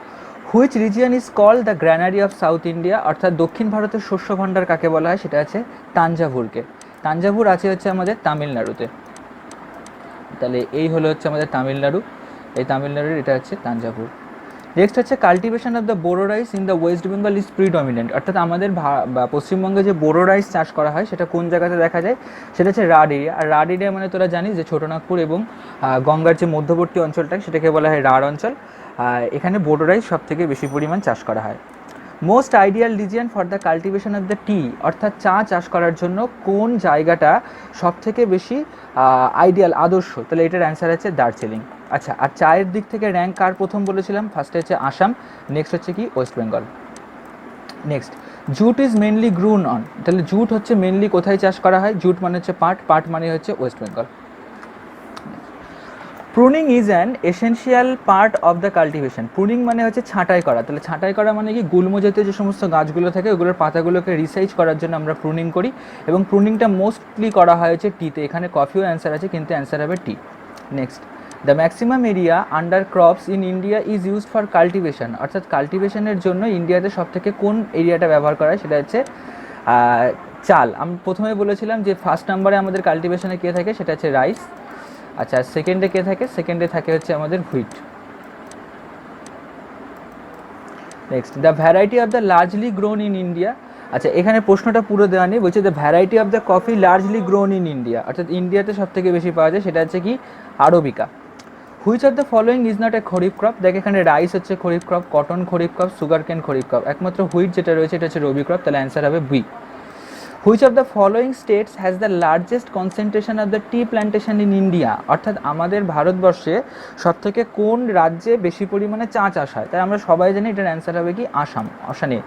S1: which region is called the granary of South India, অর্থাৎ দক্ষিণ ভারতের শস্য ভাণ্ডার কাকে বলা হয়, সেটা আছে তাঞ্জাভুরকে। তাঞ্জাভুর আছে হচ্ছে আমাদের তামিলনাড়ুতে। তাহলে এই হলো হচ্ছে আমাদের তামিলনাড়ু, এই তামিলনাড়ুর এটা হচ্ছে তাঞ্জাভুর। নেক্সট হচ্ছে cultivation of the borough rice in the West Bengal is predominant, অর্থাৎ আমাদের পশ্চিমবঙ্গে যে বোরো রাইস চাষ করা হয় সেটা কোন জায়গাতে দেখা যায়, সেটা হচ্ছে রাঢ় এরিয়া। আর রাঢ় এরিয়া মানে তোরা জানিস যে ছোটনাগপুর এবং গঙ্গার যে মধ্যবর্তী অঞ্চলটা সেটাকে বলা হয় রাঢ় অঞ্চল। এখানে বোরো রাইস সব থেকে বেশি পরিমাণ চাষ করা হয়। Most ideal region for the cultivation of the tea, অর্থাৎ চা চাষ করার জন্য কোন জায়গাটা সব থেকে বেশি আইডিয়াল, আদর্শ, তাহলে এটার অ্যান্সার আছে দার্জিলিং। আচ্ছা, আর চায়ের দিক থেকে র্যাঙ্ক কার প্রথম বলেছিলাম, ফার্স্টে হচ্ছে আসাম, নেক্সট হচ্ছে কি West Bengal. Next, jute is mainly groan on, তাহলে জুট হচ্ছে মেনলি কোথায় চাষ করা হয়, জুট মানে হচ্ছে পাট, পাট মানে হচ্ছে West Bengal. Pruning is an essential part of the cultivation, pruning মানে হচ্ছে ছাঁটাই করা, তাহলে ছাঁটাই করা মানে কি, গুল্ম জাতীয় যে সমস্ত গাছগুলো থাকে ওগুলোর পাতাগুলোকে রিসাইজ করার জন্য আমরা প্রুনিং করি, এবং প্রুনিংটা মোস্টলি করা হয় হচ্ছে টিতে। এখানে কফিও অ্যান্সার আছে কিন্তু অ্যান্সার হবে tea. Next, the maximum area under crops in India is used for cultivation, অর্থাৎ কাল্টিভেশনের জন্য ইন্ডিয়াতে সব থেকে কোন এরিয়াটা ব্যবহার করা হয়, সেটা হচ্ছে চাল। আমি প্রথমে বলেছিলাম যে ফার্স্ট নাম্বারে আমাদের কাল্টিভেশনে কে থাকে, সেটা হচ্ছে রাইস। আচ্ছা, সেকেন্ডে কে থাকে, সেকেন্ডে থাকে হচ্ছে আমাদের wheat. Next, the variety of the largely grown in India. আচ্ছা, এখানে প্রশ্নটা পুরো দেওয়া নেই, বলছে the variety of the coffee largely grown in India, অর্থাৎ ইন্ডিয়াতে সব থেকে বেশি পাওয়া যায় সেটা হচ্ছে কি arabica. Which of the following is not a kharif crop, দেখ এখানে রাইস হচ্ছে kharif crop, cotton kharif crop, sugar cane kharif crop, একমাত্র হুইট যেটা রয়েছে এটা হচ্ছে রবি ক্রপ, তাহলে অ্যান্সার হবে B. Which of the following states has the largest concentration of the tea plantation in India, অর্থাৎ আমাদের ভারতবর্ষে সবথেকে কোন রাজ্যে বেশি পরিমাণে চা চাষ হয়, তাই আমরা সবাই জানি এটার অ্যান্সার হবে কি আসাম, অসানে।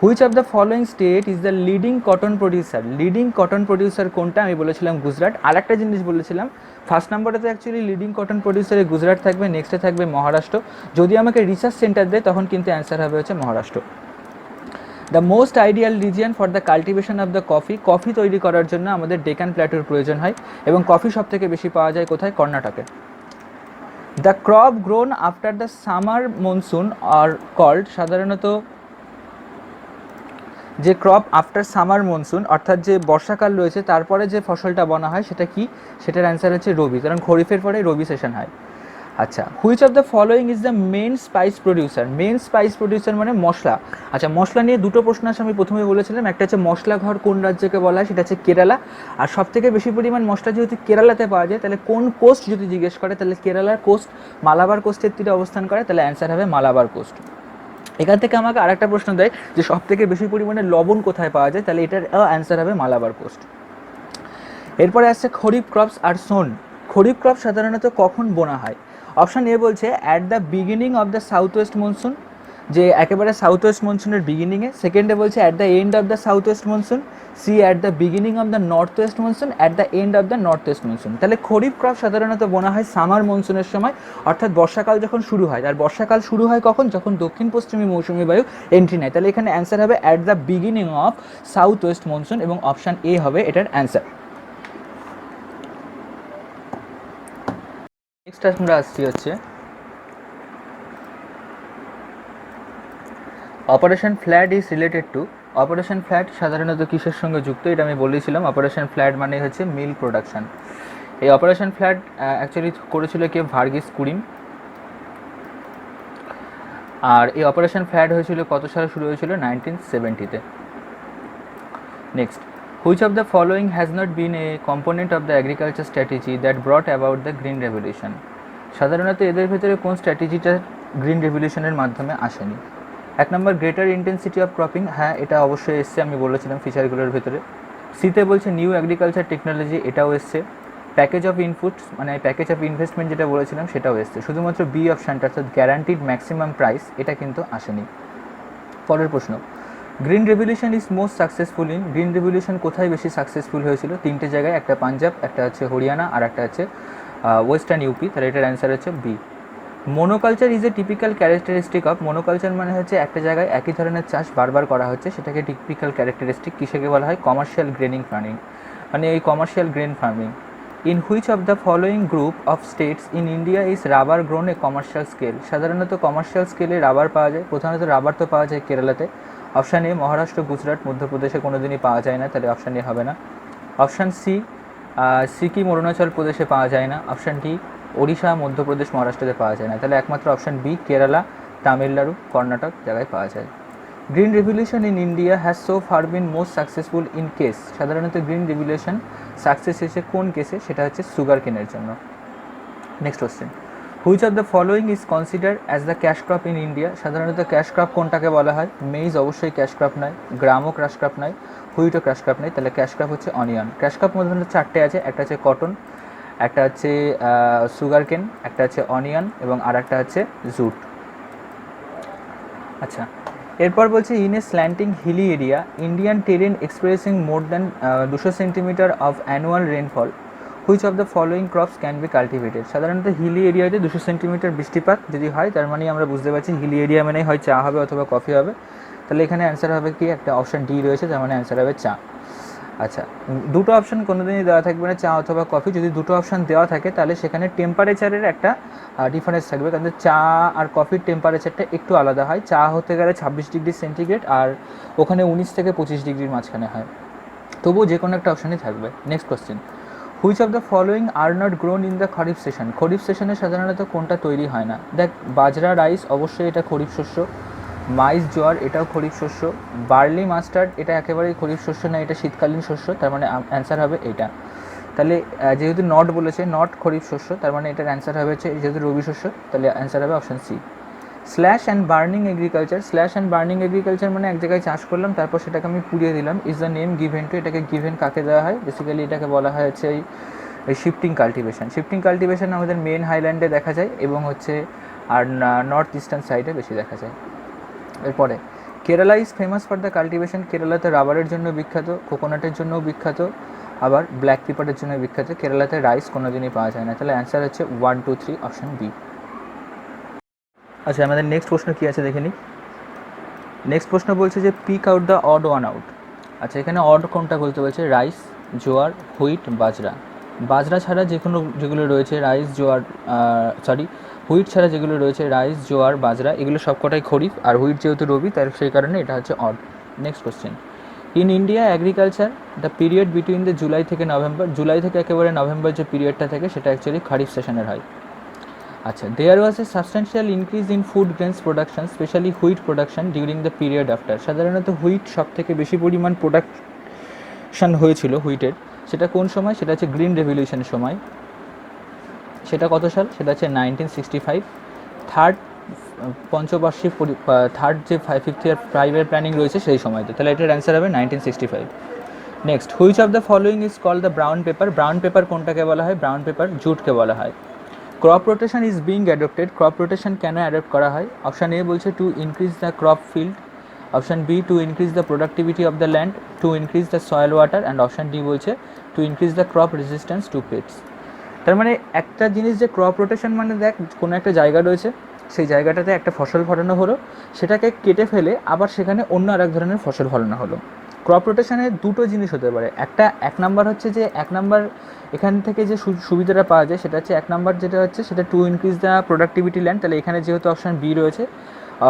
S1: Which of the following state is the leading cotton producer, leading cotton producer কোনটা, আমি বলেছিলাম গুজরাট। আর একটা জিনিস বলেছিলাম, ফার্স্ট নাম্বারে তো অ্যাকচুয়ালি লিডিং কটন প্রডিউসারে গুজরাট থাকবে, নেক্সটে থাকবে মহারাষ্ট্র। যদি আমাকে রিসার্চ সেন্টার দেয় তখন কিন্তু অ্যান্সার হবে হচ্ছে Maharashtra. The most ideal region for the cultivation of the coffee, coffee তৈরি করার জন্য আমাদের ডেকান প্ল্যাটুর প্রয়োজন হয়, এবং কফি সব থেকে বেশি পাওয়া যায় কোথায়, কর্ণাটকে। The crop grown after the summer monsoon are called, সাধারণত যে ক্রপ আফটার সামার মনসুন, অর্থাৎ যে বর্ষাকাল রয়েছে তারপরে যে ফসলটা বনা হয় সেটা কি, সেটার অ্যান্সার হচ্ছে রবি, কারণ খরিফের পরে রবি সেশন হয়। আচ্ছা, which of the following is the main spice producer, main spice producer মানে মশলা। আচ্ছা, মশলা নিয়ে দুটো প্রশ্ন আছে, আমি প্রথমে বলেছিলাম, একটা হচ্ছে মশলা ঘর কোন রাজ্যকে বলা হয়, সেটা হচ্ছে কেরালা। আর সব থেকে বেশি পরিমাণ মশলা যেহেতু কেরালাতে পাওয়া যায়, তাহলে কোন কোস্ট যদি জিজ্ঞেস করে, তাহলে কেরালার কোস্ট মালাবার কোস্টের তীরে অবস্থান করে, তাহলে অ্যান্সার হবে মালাবার কোস্ট। এখান থেকে আমাকে আরেকটা প্রশ্ন দেয় যে সব থেকে বেশি পরিমাণে লবণ কোথায় পাওয়া যায়, তাহলে এটার অ্যান্সার হবে মালাবার কোস্ট। এরপরে আসছে খরিফ ক্রপস আর সোন, খরিফ ক্রপ সাধারণত কখন বোনা হয়, অপশান এ বলছে at the beginning of the south west monsoon, যে একেবারে সাউথ ওয়েস্ট মনসুনের বিগিনিংয়ে, সেকেন্ডে বলছে at the end of the south west monsoon, C at the beginning of the north west monsoon, at the end of the north west monsoon. তাহলে kharif crop সাধারণত বোনা হয় সামার মনসুনের সময়, অর্থাৎ বর্ষাকাল যখন শুরু হয়। আর বর্ষাকাল শুরু হয় কখন, যখন দক্ষিণ পশ্চিমী মৌসুমী বায়ু এন্ট্রি নেয়, তাহলে এখানে অ্যান্সার হবে at the beginning of south west monsoon, এবং অপশান এ হবে এটার অ্যান্সার। নেক্সট আমরা আসছি হচ্ছে operation ফ্ল্যাড is related to, operation ফ্ল্যাড সাধারণত কিসের সঙ্গে যুক্ত, এটা আমি বলেছিলাম, অপারেশন ফ্ল্যাড মানে হচ্ছে মিল্ক প্রোডাকশন। এই অপারেশন ফ্ল্যাড অ্যাকচুয়ালি করেছিল কে, ভার্গিস কুরিম। আর এই অপারেশন ফ্ল্যাড হয়েছিল কত সালে শুরু হয়েছিল, 1970-তে। Next, which of the following has not been a component of the agriculture strategy that brought about the green revolution, সাধারণত এদের ভেতরে কোন স্ট্র্যাটেজিটা গ্রিন রেভলিউশনের মাধ্যমে আসেনি। এক নম্বর গ্রেটার ইন্টেন্সিটি অফ ক্রপিং, হ্যাঁ এটা অবশ্যই এসছে, আমি বলেছিলাম ফিচারগুলোর ভেতরে। সিতে বলছে নিউ এগ্রিকালচার টেকনোলজি, এটাও এসছে। প্যাকেজ অফ ইনপুটস মানে প্যাকেজ অফ ইনভেস্টমেন্ট যেটা বলেছিলাম সেটাও এসছে। শুধুমাত্র বি অপশানটা অর্থাৎ গ্যারান্টিড ম্যাক্সিমাম প্রাইস এটা কিন্তু আসেনি। পরের প্রশ্ন, green revolution is most successful in, green revolution কোথায় বেশি সাকসেসফুল হয়েছিল, তিনটে জায়গায়, একটা পাঞ্জাব, একটা হচ্ছে হরিয়ানা, আর একটা হচ্ছে ওয়েস্টার্ন ইউপি, তাহলে এটার অ্যান্সার হচ্ছে B. Monoculture is a typical characteristic of, monoculture মানে হচ্ছে একটা জায়গায় একই ধরনের চাষ বারবার করা হচ্ছে, সেটাকে টিপিক্যাল ক্যারেক্টারিস্টিক কিসেকে বলা হয়, কমার্শিয়াল গ্রেনিং ফার্মিং, মানে এই commercial grain farming. In which of the following group of states in India is rubber grown A commercial scale? সাধারণত কমার্শিয়াল স্কেলে রাবার পাওয়া যায়। প্রধানত রাবার তো পাওয়া যায় কেরালাতে। অপশান এ মহারাষ্ট্র, গুজরাট, মধ্যপ্রদেশে কোনো দিনই পাওয়া যায় না, তাহলে অপশান এ হবে না। অপশান সি সিকিম, অরুণাচল প্রদেশে পাওয়া যায় না। অপশান ডি ওড়িশা, মধ্যপ্রদেশ, মহারাষ্ট্রতে পাওয়া যায় না, তাহলে একমাত্র অপশান বি কেরালা, তামিলনাড়ু, কর্ণাটক জায়গায় পাওয়া যায়। Green revolution in India has so far been most successful in case? সাধারণত গ্রিন রেভলিউশন সাকসেস এসে কোন কেসে? সেটা হচ্ছে সুগার কেনের জন্য। Next question, which of the following is consider as the cash crop in India? সাধারণত ক্যাশ ক্রপ কোনটাকে বলা হয়? মেইজ অবশ্যই ক্যাশ ক্রপ নয়, গ্রামও ক্যাশ ক্রপ নয়, হুইটও ক্যাশ ক্রপ নয়, তাহলে ক্যাশ ক্রপ হচ্ছে অনিয়ন। ক্যাশ ক্রপ মধ্যে চারটে আছে, একটা হচ্ছে কটন, একটা হচ্ছে সুগার কেন, একটা হচ্ছে অনিয়ন এবং আর একটা হচ্ছে জুট। আচ্ছা, এরপর বলছে in a slanting hilly area Indian terrain expressing more than 200 centimeter of annual rainfall, which of the following crops can be cultivated? সাধারণত হিলি এরিয়াতে 200 সেন্টিমিটার বৃষ্টিপাত যদি হয়, তার মানে আমরা বুঝতে পারছি হিলি এরিয়া মানে হয় চা হবে অথবা কফি হবে, তাহলে এখানে অ্যান্সার হবে কি? একটা অপশান ডি রয়েছে, তার মানে অ্যান্সার হবে চা। আচ্ছা, দুটো অপশান কোনোদিনই দেওয়া থাকবে না, চা অথবা কফি। যদি দুটো অপশান দেওয়া থাকে তাহলে সেখানে টেম্পারেচারের একটা ডিফারেন্স থাকবে, কারণ চা আর কফির টেম্পারেচারটা একটু আলাদা হয়। চা হতে গেলে 26 ডিগ্রি সেন্টিগ্রেড আর ওখানে 19 থেকে 25 ডিগ্রির মাঝখানে হয়, তবুও যে কোনো একটা অপশানই থাকবে। Next question, which of the following are not grown in the kharif session? Kharif সেশনে সাধারণত কোনটা তৈরি হয় না? দেখ, বাজরা, রাইস অবশ্যই এটা খরিফ শস্য, মাইজ, জোয়ার এটাও খরিফ শস্য, বার্লি, মাস্টার্ড এটা একেবারেই খরিফ শস্য না, এটা শীতকালীন শস্য, তার মানে অ্যান্সার হবে এটা। তাহলে যেহেতু নট বলেছে, নট খরিফ শস্য, তার মানে এটার অ্যান্সার হবে হচ্ছে যেহেতু রবি শস্য, তাহলে অ্যান্সার হবে option C. Slash and burning agriculture, slash and burning agriculture মানে এক জায়গায় চাষ করলাম তারপর সেটাকে আমি পুড়িয়ে দিলাম, is the name given to? এটাকে গিভেন কাকে দেওয়া হয়? বেসিক্যালি এটাকে বলা হয় হচ্ছে এই শিফটিং কাল্টিভেশন। শিফটিং কাল্টিভেশন আমাদের মেন হাইল্যান্ডে দেখা যায় এবং হচ্ছে আর নর্থ ইস্টার্ন সাইডে বেশি দেখা যায়। এরপরে Kerala is famous for the cultivation, কেরালাতে রাবারের জন্য বিখ্যাত, কোকোনাটের জন্যও বিখ্যাত, আবার ব্ল্যাক পেপারের জন্য বিখ্যাত। কেরালাতে রাইস কোনো দিনই পাওয়া যায় না, তাহলে অ্যান্সার হচ্ছে 1, 2, 3 অপশান বি। আচ্ছা, আমাদের নেক্সট প্রশ্ন কী আছে দেখে নিই। নেক্সট প্রশ্ন বলছে যে pick out the odd one out. আচ্ছা, এখানে অড কোনটা বলতে বলছে? রাইস, জোয়ার, হুইট, বাজরা। বাজরা ছাড়া যেগুলো রয়েছে রাইস, জোয়ার, হুইট ছাড়া যেগুলো রয়েছে রাইস, জোয়ার, বাজরা এগুলো সবকটাই খরিফ, আর হুইট যেহেতু রবি তার সেই কারণে এটা হচ্ছে odd. Next question, in India agriculture the period between the July থেকে নভেম্বর, জুলাই থেকে একেবারে নভেম্বর যে পিরিয়ডটা থাকে সেটা অ্যাকচুয়ালি খারিফ সেশনের হয়। আচ্ছা, there was a substantial increase in food grains production specially wheat production during the period after. সাধারণত হুইট সব থেকে বেশি পরিমাণ প্রোডাকশন হয়েছিল হুইটের, সেটা কোন সময়? সেটা হচ্ছে গ্রিন রেভলিউশনের সময়। সেটা কত সাল? সেটা হচ্ছে 1965, থার্ড পঞ্চবার্ষিক থার্ড যে 5th ইয়ার 5 ইয়ার প্ল্যানিং রয়েছে সেই সময়তে, তাহলে এটার অ্যান্সার হবে 1965। Next, which of the following is called the brown paper? Brown paper কোনটাকে বলা হয়? ব্রাউন পেপার জুটকে বলা হয়। Crop rotation is being adopted, crop rotation কেন অ্যাডপ্ট করা হয়? অপশান এ বলছে to increase the crop field, option B to increase the productivity of the land, to increase the soil water, and option D বলছে to increase the crop resistance to pests. তার মানে একটা জিনিস যে crop rotation মানে দেখ, কোনো একটা জায়গা রয়েছে, সেই জায়গাটাতে একটা ফসল ফলানো হলো, সেটাকে কেটে ফেলে আবার সেখানে অন্য আরেক ধরনের ফসল ফলানো হলো। ক্রপ রোটেশনে দুটো জিনিস হতে পারে, এক নাম্বার হচ্ছে যে এখান থেকে যে সুবিধাটা পাওয়া যায় সেটা হচ্ছে এক নাম্বার যেটা হচ্ছে সেটা two increase the productivity land, তাহলে এখানে যেহেতু অপশান বি রয়েছে,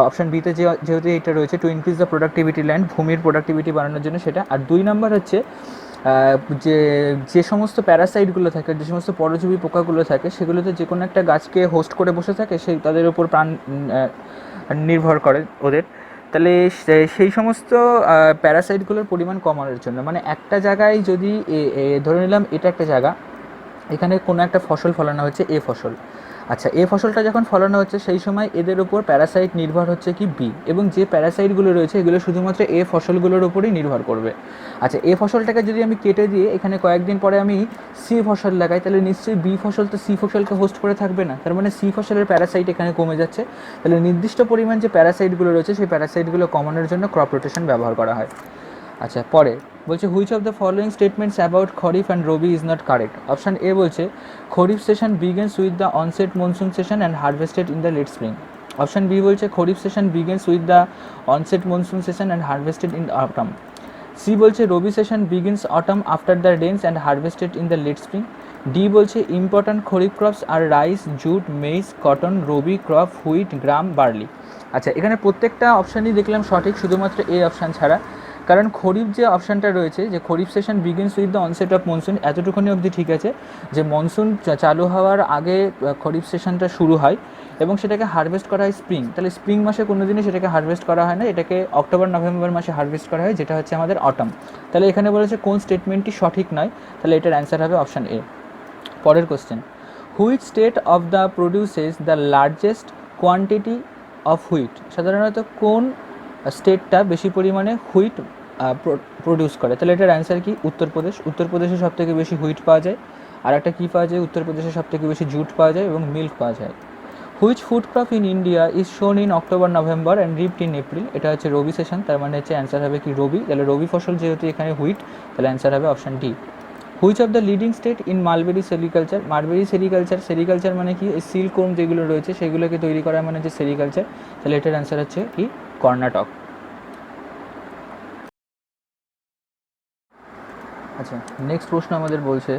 S1: অপশান বিতে যেহেতু এটা রয়েছে two increase the productivity land, ভূমির প্রোডাক্টিভিটি বাড়ানোর জন্য সেটা। আর 2 নাম্বার হচ্ছে যে সমস্ত প্যারাসাইটগুলো থাকে, যে সমস্ত পরজীবী পোকাগুলো থাকে, সেগুলোতে যে কোনো একটা গাছকে হোস্ট করে বসে থাকে, সেই তাদের উপর প্রাণ নির্ভর করে ওদের, তাহলে সেই সমস্ত প্যারাসাইটগুলোর পরিমাণ কমানোর জন্য, মানে একটা জায়গায় যদি ধরে নিলাম এটা একটা জায়গা, এখানে কোনো একটা ফসল ফলানো হচ্ছে এ ফসল। আচ্ছা, এ ফসলটা যখন ফলানো হচ্ছে সেই সময় এদের উপর প্যারাসাইট নির্ভর হচ্ছে কি বি, এবং যে প্যারাসাইটগুলো রয়েছে এগুলো শুধুমাত্র এ ফসলগুলোর উপরেই নির্ভর করবে। আচ্ছা, এ ফসলটাকে যদি আমি কেটে দিয়ে এখানে কয়েকদিন পরে আমি সি ফসল লাগাই, তাহলে নিশ্চয়ই বি ফসল তো সি ফসলকে হোস্ট করে থাকবে না, তার মানে সি ফসলের প্যারাসাইট এখানে কমে যাচ্ছে। তাহলে নির্দিষ্ট পরিমাণ যে প্যারাসাইটগুলো রয়েছে সেই প্যারাসাইটগুলো কমানোর জন্য ক্রপ রোটেশন ব্যবহার করা হয়। আচ্ছা, পরে বলছে which of the following statements about kharif and rabi is not correct? Option A বলছে kharif session begins with the onset monsoon session and harvested in the late spring. Option B বলছে kharif session begins with the onset monsoon session and harvested in autumn. C বলছে rabi session begins autumn after the rains and harvested in the late spring. D বলছে important kharif crops are rice, jute, maids, cotton, Rabi crop, wheat, gram, barley. আচ্ছা, এখানে প্রত্যেকটা অপশানই দেখলাম সঠিক, শুধুমাত্র এই option ছাড়া। কারণ খরিফ যে অপশানটা রয়েছে, যে kharif session begins with the onset of monsoon, এতটুকুনি অবধি ঠিক আছে, যে মনসুন চালু হওয়ার আগে খরিফ সেশনটা শুরু হয় এবং সেটাকে হারভেস্ট করা হয় স্প্রিং। তাহলে স্প্রিং মাসে কোনো দিনই সেটাকে হারভেস্ট করা হয় না, এটাকে অক্টোবর নভেম্বর মাসে হারভেস্ট করা হয়, যেটা হচ্ছে আমাদের অটম। তাহলে এখানে বলেছে কোন স্টেটমেন্টটি সঠিক নয়, তাহলে এটার অ্যান্সার হবে অপশান এ। পরের question, which state of the produces the largest quantity of wheat? সাধারণত কোন স্টেটটা বেশি পরিমাণে হুইট প্রডিউস করে? তাহলে এটার অ্যান্সার কি? উত্তরপ্রদেশ। উত্তরপ্রদেশে সবথেকে বেশি হুইট পাওয়া যায়। আর একটা কী পাওয়া যায়? উত্তরপ্রদেশে সবথেকে বেশি জুট পাওয়া যায় এবং মিল্ক পাওয়া যায়। Which food crop in India is শোন in October November and ripped in April? এটা হচ্ছে রবি সেশন, তার মানে হচ্ছে অ্যান্সার হবে কি রবি। তাহলে রবি ফসল যেহেতু এখানে হুইট, তাহলে অ্যান্সার হবে option D. Which of the leading state in mulberry sericulture? Mulberry sericulture, sericulture মানে কি? এই সিল্কওয়ার্ম যেগুলো রয়েছে সেগুলোকে তৈরি করা মানে হচ্ছে সেরিকালচার। তাহলে এটার অ্যান্সার হচ্ছে কি? কর্ণাটক। আচ্ছা, নেক্সট প্রশ্ন আমাদের বলছে,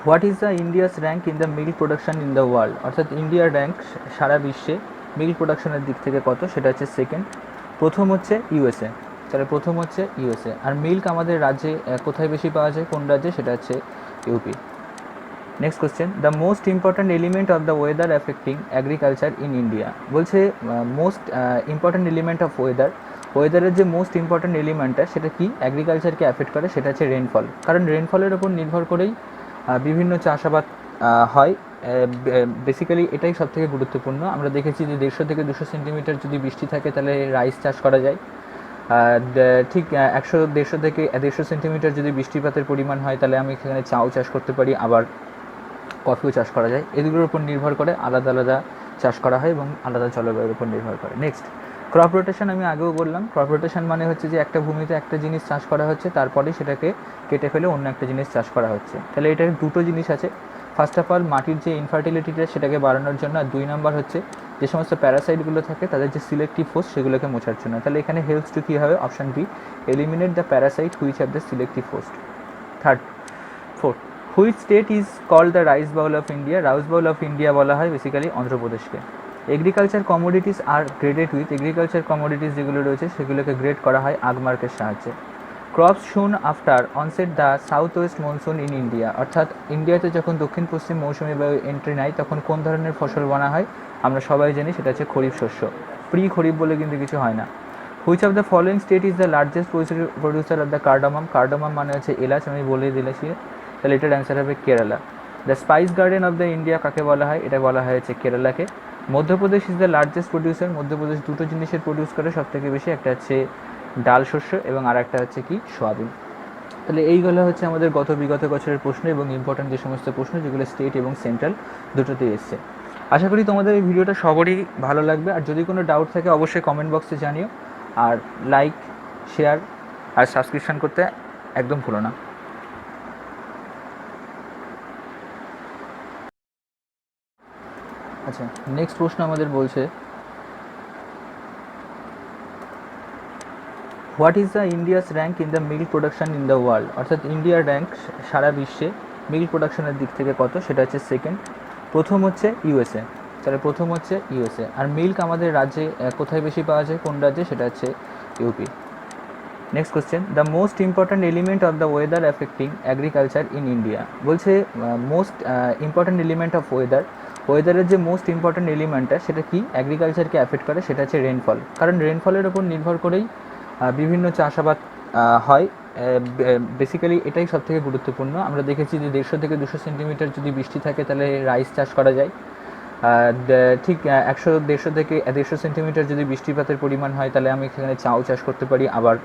S1: what is the India's rank in the milk production in the world? অর্থাৎ ইন্ডিয়ার র্যাঙ্ক সারা বিশ্বে মিল্ক প্রোডাকশনের দিক থেকে কত? সেটা হচ্ছে সেকেন্ড। প্রথম হচ্ছে ইউএসএ। তাহলে প্রথম হচ্ছে ইউএসএ। আর মিল্ক আমাদের রাজ্যে কোথায় বেশি পাওয়া যায়? কোন রাজ্যে? সেটা হচ্ছে UP. Next question, the most important element of the weather affecting agriculture in India? বলছে most important element of weather, ওয়েদারের যে মোস্ট ইম্পর্ট্যান্ট এলিমেন্টটা সেটা কি অ্যাগ্রিকালচারকে অ্যাফেক্ট করে? সেটা হচ্ছে রেনফল। কারণ রেনফলের ওপর নির্ভর করেই বিভিন্ন চাষাবাদ হয়। বেসিক্যালি এটাই সবথেকে গুরুত্বপূর্ণ। আমরা দেখেছি যে 150 থেকে 200 সেন্টিমিটার যদি বৃষ্টি থাকে তাহলে রাইস চাষ করা যায়। ঠিক 150 থেকে 150 সেন্টিমিটার যদি বৃষ্টিপাতের পরিমাণ হয় তাহলে আমি এখানে চাও চাষ করতে পারি, আবার কফিও চাষ করা যায়। এগুলোর উপর নির্ভর করে আলাদা আলাদা চাষ করা হয় এবং আলাদা জলবায়ুর উপর নির্ভর করে। নেক্সট, ক্রপ রোটেশন আমি আগেও বললাম। ক্রপ রোটেশন মানে হচ্ছে যে একটা ভূমিতে একটা জিনিস চাষ করা হচ্ছে, তারপরে সেটাকে কেটে ফেলে অন্য একটা জিনিস চাষ করা হচ্ছে। তাহলে এটার দুটো জিনিস আছে। ফার্স্ট অফ অল, মাটির যে ইনফার্টিলিটিটা সেটাকে বাড়ানোর জন্য, আর 2 নাম্বার হচ্ছে যে সমস্ত প্যারাসাইটগুলো থাকে তাদের যে সিলেক্টিভ ফোর্স সেগুলোকে মোছার জন্য। তাহলে এখানে হেল্পস টু কী হবে? Option B, eliminate the parasite which have the selective force. Third, fourth, which state is called the rice bowl of India? Rice bowl of India বলা হয় বেসিক্যালি অন্ধ্রপ্রদেশকে। Agriculture commodities are graded with, agriculture commodities যেগুলো রয়েছে সেগুলোকে grade করা হয় আগমার্কের সাহায্যে। Crops শুন after onset the south west monsoon in India, অর্থাৎ ইন্ডিয়াতে যখন দক্ষিণ পশ্চিম মৌসুমি বায়ু এন্ট্রি নেয় তখন কোন ধরনের ফসল বোনা হয়? আমরা সবাই জানি সেটা হচ্ছে খরিফ শস্য। প্রি খরিফ বলে কিন্তু কিছু হয় না। Which of the following state is the largest producer of the cardamom? Cardamom মানে হচ্ছে এলাচ, আমি বলে দিলেছি। তাহলে এটার অ্যান্সার হবে Kerala. The spice garden of the India কাকে বলা হয়? এটা বলা হয়েছে কেরালাকে। Madhya Pradesh is the largest producer. Madhya Pradesh দুটো জিনিসের প্রডিউস করে সবথেকে বেশি, একটা হচ্ছে ডাল শস্য এবং আর একটা হচ্ছে কি সোয়াবিন। তাহলে এইগুলো হচ্ছে আমাদের বিগত বছরের প্রশ্ন এবং ইম্পর্ট্যান্ট যে সমস্ত প্রশ্ন যেগুলো স্টেট এবং সেন্ট্রাল দুটোতেই এসছে। আশা করি তোমাদের এই ভিডিওটা সবারই ভালো লাগবে। আর যদি কোনো ডাউট থাকে অবশ্যই কমেন্ট বক্সে জানিও। আর লাইক, শেয়ার আর সাবস্ক্রিপশান করতে একদম ভুলো না। আচ্ছা, নেক্সট প্রশ্ন আমাদের বলছে, what is the India's rank in the milk production in the world? অর্থাৎ ইন্ডিয়ার র্যাঙ্ক সারা বিশ্বে মিল্ক প্রোডাকশনের দিক থেকে কত? সেটা হচ্ছে সেকেন্ড। প্রথম হচ্ছে ইউএসএ। তাহলে প্রথম হচ্ছে ইউএসএ। আর মিল্ক আমাদের রাজ্যে কোথায় বেশি পাওয়া যায়? কোন রাজ্যে? সেটা হচ্ছে UP. Next question, the most important element of the weather affecting agriculture in India? বলছে most important element of weather, ওয়েদারের যে মোস্ট ইম্পর্ট্যান্ট এলিমেন্টটা সেটা কি অ্যাগ্রিকালচারকে অ্যাফেক্ট করে? সেটা হচ্ছে রেনফল। কারণ রেনফলের ওপর নির্ভর করেই বিভিন্ন চাষাবাদ হয়। বেসিক্যালি এটাই সবথেকে গুরুত্বপূর্ণ। আমরা দেখেছি যে 150 থেকে 200 সেন্টিমিটার যদি বৃষ্টি থাকে তাহলে রাইস চাষ করা যায়। ঠিক 150 থেকে 150 সেন্টিমিটার যদি বৃষ্টিপাতের পরিমাণ হয় তাহলে আমি এখানে চাও চাষ করতে পারি, আবার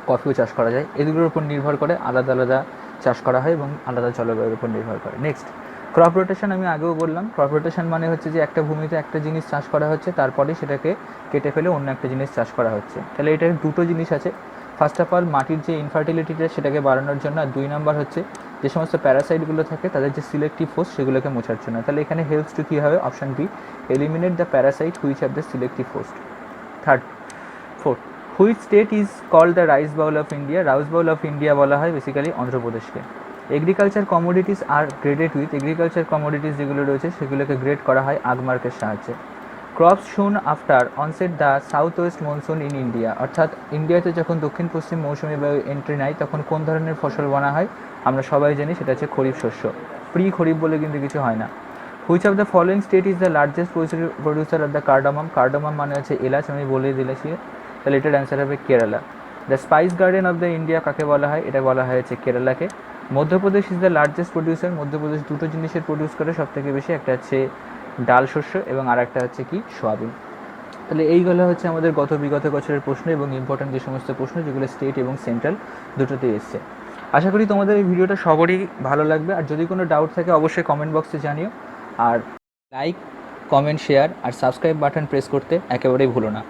S1: কফিও চাষ করা যায়। এগুলোর উপর নির্ভর করে আলাদা আলাদা চাষ করা হয় এবং আলাদা জলবায়ুর উপর নির্ভর করে। নেক্সট, ক্রপ রোটেশন আমি আগেও বললাম। ক্রপ রোটেশন মানে হচ্ছে যে একটা ভূমিতে একটা জিনিস চাষ করা হচ্ছে, তারপরে সেটাকে কেটে ফেলে অন্য একটা জিনিস চাষ করা হচ্ছে। তাহলে এটার দুটো জিনিস আছে। ফার্স্ট অফ অল, মাটির যে ইনফার্টিলিটিটা সেটাকে বাড়ানোর জন্য, আর 2 নাম্বার হচ্ছে যে সমস্ত প্যারাসাইটগুলো থাকে তাদের যে সিলেক্টিভ ফোর্স সেগুলোকে মোছার জন্য। তাহলে এখানে হেল্পস টু কী হবে? Option B, eliminate the parasite which have the selective force. Third, fourth, which state is called the rice bowl of India? Rice bowl of India বলা হয় বেসিক্যালি অন্ধ্রপ্রদেশকে। Agriculture commodities are graded with, agriculture commodities যেগুলো রয়েছে সেগুলোকে grade করা হয় আগমার্কের সাহায্যে। Crops শুন after onset the south west monsoon in India, অর্থাৎ ইন্ডিয়াতে যখন দক্ষিণ পশ্চিম মৌসুমি বায়ু এন্ট্রি নেয় তখন কোন ধরনের ফসল বোনা হয়? আমরা সবাই জানি সেটা হচ্ছে খরিফ শস্য। প্রি খরিফ বলে কিন্তু কিছু হয় না। Which of the following state is the largest producer of the cardamom? Cardamom মানে হচ্ছে এলাচ, আমি বলে দিয়েছি, তাহলে এটার অ্যান্সার হবে Kerala. The spice garden of the India কাকে বলা হয়? এটা বলা হয়েছে কেরালাকে। Madhya Pradesh is the largest producer, Madhya Pradesh দুটো জিনিসের প্রডিউস করে সব থেকে বেশি, একটা হচ্ছে ডাল শস্য এবং আর একটা হচ্ছে কি সোয়াবিন। তাহলে এইগুলো হচ্ছে আমাদের বিগত বছরের প্রশ্ন এবং ইম্পর্ট্যান্ট যে সমস্ত প্রশ্ন যেগুলো স্টেট এবং সেন্ট্রাল দুটোতেই এসছে। আশা করি তোমাদের এই ভিডিওটা সবারই ভালো লাগবে, আর যদি কোনো ডাউট থাকে অবশ্যই কমেন্ট বক্সে জানিও, আর লাইক, কমেন্ট, শেয়ার আর সাবস্ক্রাইব বাটন প্রেস করতে একেবারেই ভুলো না।